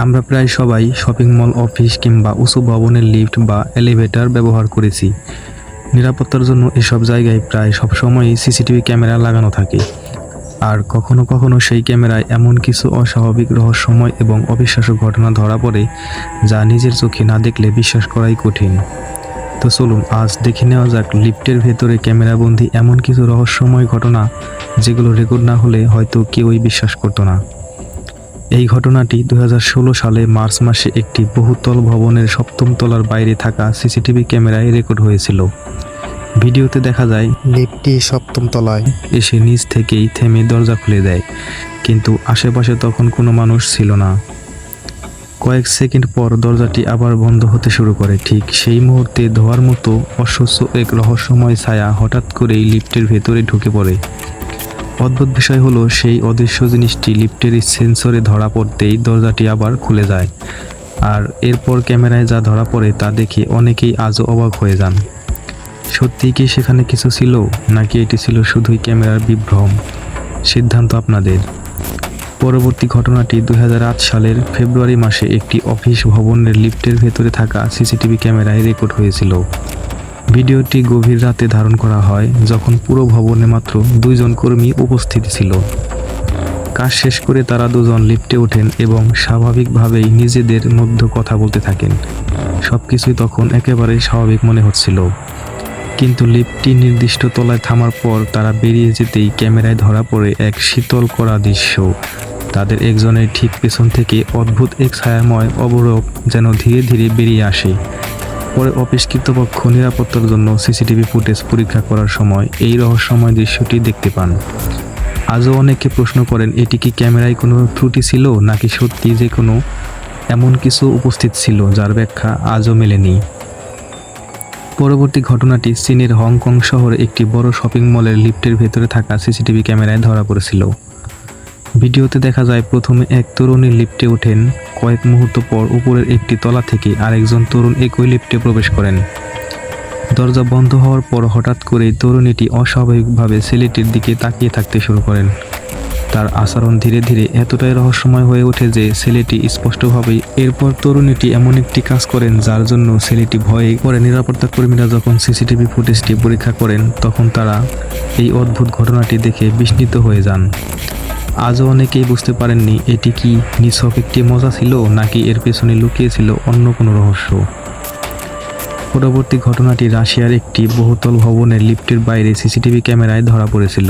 আমরা প্রায় সবাই শপিং মল, অফিস কিংবা উঁচু ভবনের লিফট বা এলিভেটর ব্যবহার করেছি। নিরাপত্তার জন্য এসব জায়গায় প্রায় সবসময়ই সিসিটিভি ক্যামেরা লাগানো থাকে। আর কখনো কখনো সেই ক্যামেরায় এমন কিছু অস্বাভাবিক, রহস্যময় এবং অবিশ্বাস্য ঘটনা ধরা পড়ে যা নিজের চোখে না দেখলে বিশ্বাস করাই কঠিন। তো চলুন আজ দেখে নেওয়া যাক লিফটের ভেতরে ক্যামেরাবন্দি এমন কিছু রহস্যময় ঘটনা যেগুলো রেকর্ড না হলে হয়তো কেউই বিশ্বাস করতো না। এই ঘটনাটি 2016 সালে মার্চ মাসে একটি বহুতল ভবনের 7ম তলার বাইরে থাকা সিসিটিভি ক্যামেরায় রেকর্ড হয়েছিল। ভিডিওতে দেখা যায় লিফটটি 7ম তলায় এসে নিচ থেকেই থেমে দরজা খুলে দেয়, কিন্তু আশেপাশে তখন কোনো মানুষ ছিল না। কয়েক সেকেন্ড পর দরজাটি আবার বন্ধ হতে শুরু করে। ঠিক সেই মুহূর্তে ধোঁয়ার মতো অসহ্য এক রহস্যময় ছায়া হঠাৎ করেই লিফটের ভেতরে ঢুকে পড়ে। অদ্ভুত বিষয় হলো, সেই অদৃশ্য জিনিসটি লিফটের সেন্সরে ধরা পড়তেই দরজাটি আবার খুলে যায়। আর এরপর ক্যামেরায় যা ধরা পড়ে তা দেখে অনেকেই আজও অবাক হয়ে যান। সত্যিই কি সেখানে কিছু ছিল, নাকি এটি ছিল শুধুই ক্যামেরার বিভ্রম? সিদ্ধান্ত আপনাদের। পরবর্তী ঘটনাটি 2008 সালের ফেব্রুয়ারি মাসে একটি অফিস ভবনের লিফটের ভেতরে থাকা সিসিটিভি ক্যামেরায় রেকর্ড হয়েছিল। ভিডিওটি গভীর রাতে ধারণ করা হয়, যখন পুরো ভবনে মাত্র 2 জন কর্মী উপস্থিত ছিল। কাজ শেষ করে তারা দুজন লিফটে ওঠেন এবং স্বাভাবিকভাবেই নিজেদের মধ্যে কথা বলতে থাকেন। সবকিছুই তখন একেবারেই স্বাভাবিক মনে হচ্ছিল। কিন্তু লিফটটি নির্দিষ্ট তলায় থামার পর তারা বেরিয়ে যেতেই ক্যামেরায় ধরা পড়ে এক শীতল করা দৃশ্য। তাদের একজনের ঠিক পেছন থেকে অদ্ভুত এক ছায়াময় অবয়ব যেন ধীরে ধীরে বেরিয়ে আসে। পরে অফিস কর্তৃপক্ষ নিরাপত্তার জন্য সিসিটিভি ফুটেজ পরীক্ষা করার সময় এই রহস্যময় দৃশ্যটি দেখতে পান। আজও অনেকে প্রশ্ন করেন, এটি কি ক্যামেরায় কোনো ত্রুটি ছিল, নাকি সত্যি যে কোনো এমন কিছু উপস্থিত ছিল যার ব্যাখ্যা আজও মেলেনি। পরবর্তী ঘটনাটি চীনের হংকং শহরে একটি বড় শপিং মলের লিফটের ভেতরে থাকা সিসিটিভি ক্যামেরায় ধরা পড়েছিল। ভিডিওতে দেখা যায় প্রথমে এক তরুণী লিফটে ওঠেন, কয়েক মুহূর্ত পর উপরের একটি তলা থেকে আরেকজন তরুণ একই লিফটে প্রবেশ করেন। দরজা বন্ধ হওয়ার পর হঠাৎ করেই তরুণীটি অস্বাভাবিকভাবে ছেলেটির দিকে তাকিয়ে থাকতে শুরু করেন। তার আচরণ ধীরে ধীরে এতটাই রহস্যময় হয়ে ওঠে যে ছেলেটি স্পষ্টভাবেই এরপর তরুণীটি এমন একটি কাজ করেন যার জন্য ছেলেটি ভয়ে পরে। নিরাপত্তা কর্মীরা যখন সিসিটিভি ফুটেজটি পরীক্ষা করেন তখন তারা এই অদ্ভুত ঘটনাটি দেখে বিস্মিত হয়ে যান। আজও অনেকেই বুঝতে পারেননি এটি কি নিছক একটি মজা ছিল, নাকি এর পেছনে লুকিয়ে ছিল অন্য কোনো রহস্য। পরবর্তী ঘটনাটি রাশিয়ার একটি বহুতল ভবনের লিফটের বাইরে সিসিটিভি ক্যামেরায় ধরা পড়েছিল।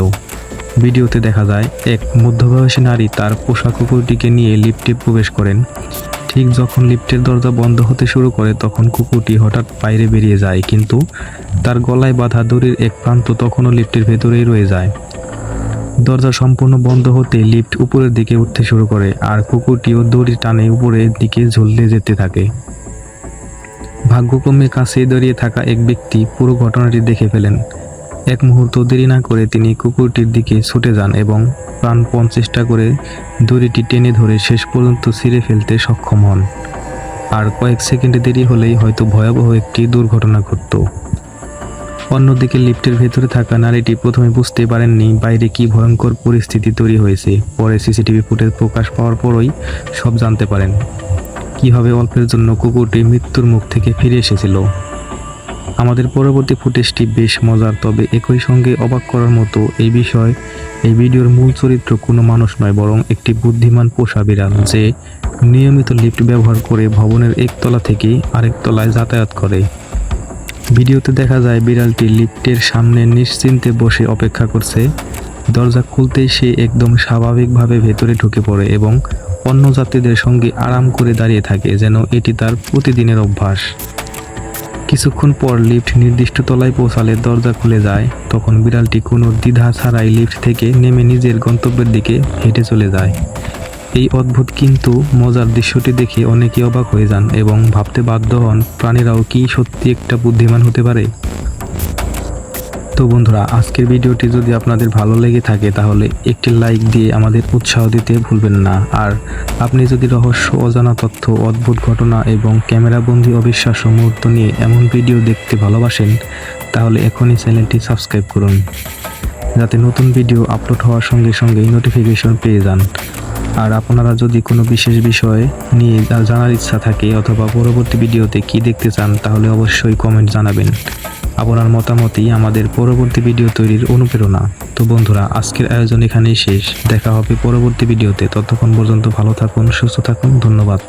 ভিডিওতে দেখা যায় এক মধ্যবয়সী নারী তার পোষা কুকুরটিকে নিয়ে লিফটে প্রবেশ করেন। ঠিক যখন লিফটের দরজা বন্ধ হতে শুরু করে তখন কুকুরটি হঠাৎ বাইরে বেরিয়ে যায়, কিন্তু তার গলায় বাঁধা দড়ির এক প্রান্ত তখনও লিফটের ভেতরেই রয়ে যায়। দরজা সম্পূর্ণ বন্ধ হতে লিফট উপরের দিকে উঠতে শুরু করে, আর কুকুরটিও দড়ির টানে উপরের দিকে ঝুলতে যেতে থাকে। ভাগ্যক্রমে কাছেই দাঁড়িয়ে থাকা এক ব্যক্তি পুরো ঘটনাটি দেখে ফেলেন। এক মুহূর্ত দেরি না করে তিনি কুকুরটির দিকে ছুটে যান এবং প্রাণপণ চেষ্টা করে দড়িটি টেনে ধরে শেষ পর্যন্ত ছিঁড়ে ফেলতে সক্ষম হন। আর কয়েক সেকেন্ড দেরি হলেই হয়তো ভয়াবহ একটি দুর্ঘটনা ঘটত। অন্যদিকে লিফটের ভেতরে থাকা নারীটি প্রথমে বুঝতে পারেননি বাইরে কি ভয়ঙ্কর পরিস্থিতি তৈরি হয়েছে। পরে সিসিটিভি ফুটেজ প্রকাশ পাওয়ার পরই সব জানতে পারেন, কিভাবে অল্পের জন্য কুকুরটি মৃত্যুর মুখ থেকে ফিরে এসেছিল। আমাদের পরবর্তী ফুটেজটি বেশ মজার, তবে একই সঙ্গে অবাক করার মতো। এই ভিডিওর মূল চরিত্র কোনো মানুষ নয়, বরং একটি বুদ্ধিমান পোষা বিড়াল যে নিয়মিত লিফট ব্যবহার করে ভবনের একতলা থেকে আরেক তলায় যাতায়াত করে। ভিডিওতে দেখা যায় বিড়ালটি লিফটের সামনে নিশ্চিন্তে বসে অপেক্ষা করছে। দরজা খুলতেই সে একদম স্বাভাবিকভাবে ভেতরে ঢুকে পড়ে এবং অন্য যাত্রীদের সঙ্গে আরাম করে দাঁড়িয়ে থাকে, যেন এটি তার প্রতিদিনের অভ্যাস। কিছুক্ষণ পর লিফট নির্দিষ্ট তলায় পৌঁছালে দরজা খুলে যায়। তখন বিড়ালটি কোনো দ্বিধা ছাড়াই লিফট থেকে নেমে নিজের গন্তব্যের দিকে হেঁটে চলে যায়। এই অদ্ভুত কিন্তু মজার দৃশ্যটি দেখে অনেকে অবাক হয়ে যান এবং ভাবতে বাধ্য হন, প্রাণীরাও কি সত্যি একটা বুদ্ধিমান হতে পারে। তো বন্ধুরা, আজকের ভিডিওটি যদি আপনাদের ভালো লেগে থাকে তাহলে একটি লাইক দিয়ে আমাদের উৎসাহ দিতে ভুলবেন না। আর আপনি যদি রহস্য, অজানা তথ্য, অদ্ভুত ঘটনা এবং ক্যামেরাবন্দি অবিশ্বাস্য মুহূর্ত নিয়ে এমন ভিডিও দেখতে ভালোবাসেন তাহলে এখনই চ্যানেলটি সাবস্ক্রাইব করুন, যাতে নতুন ভিডিও আপলোড হওয়ার সঙ্গে সঙ্গেই নোটিফিকেশন পেয়ে যান। আর আপনারা যদি কোনো বিশেষ বিষয় নিয়ে জানার ইচ্ছা থাকে অথবা পরবর্তী ভিডিওতে কি দেখতে চান তাহলে অবশ্যই কমেন্ট জানাবেন। আপনার মতামতই আমাদের পরবর্তী ভিডিও তৈরির অনুপ্রেরণা। তো বন্ধুরা, আজকের আয়োজন এখানেই শেষ। দেখা হবে পরবর্তী ভিডিওতে। ততক্ষণ পর্যন্ত ভালো থাকুন, সুস্থ থাকুন। ধন্যবাদ।